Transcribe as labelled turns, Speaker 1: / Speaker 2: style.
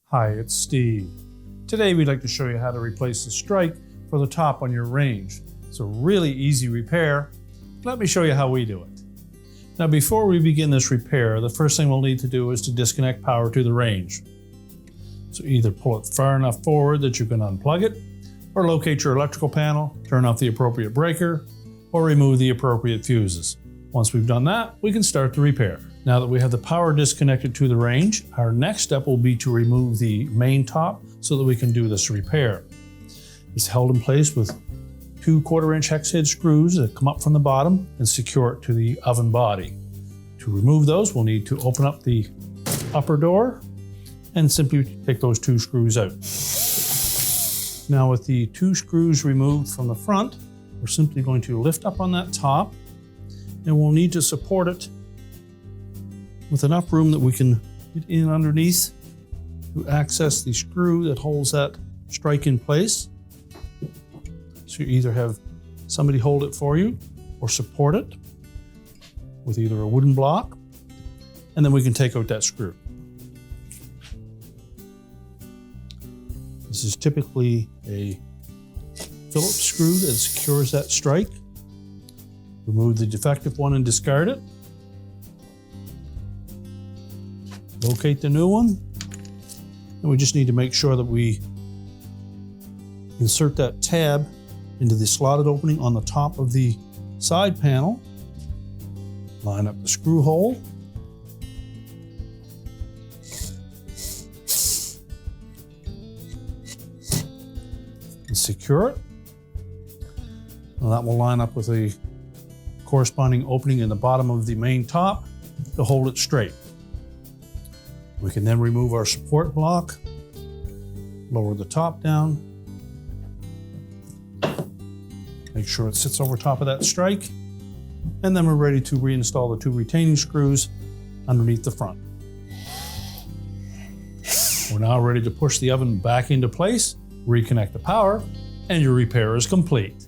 Speaker 1: Hi, it's Steve. Today we'd like to show you how to replace the strike for the top on your range. It's a really easy repair. Let me show you how we do it. Now before we begin this repair, the first thing we'll need to do is to disconnect power to the range. So either pull it far enough forward that you can unplug it, or locate your electrical panel, turn off the appropriate breaker, or remove the appropriate fuses. Once we've done that, we can start the repair. Now that we have the power disconnected to the range, our next step will be to remove the main top so that we can do this repair. It's held in place with 2 1/4-inch hex head screws that come up from the bottom and secure it to the oven body. To remove those, we'll need to open up the upper door and simply take those 2 screws out. Now with the 2 screws removed from the front, we're simply going to lift up on that top, and we'll need to support it with enough room that we can get in underneath to access the screw that holds that strike in place. So you either have somebody hold it for you or support it with either a wooden block, and then we can take out that screw. This is typically a Phillips screw that secures that strike. Remove the defective one and discard it. Locate the new one, and we just need to make sure that we insert that tab into the slotted opening on the top of the side panel. Line up the screw hole. And secure it. And that will line up with a corresponding opening in the bottom of the main top to hold it straight. We can then remove our support block, lower the top down, make sure it sits over top of that strike, and then we're ready to reinstall the 2 retaining screws underneath the front. We're now ready to push the oven back into place, reconnect the power, and your repair is complete.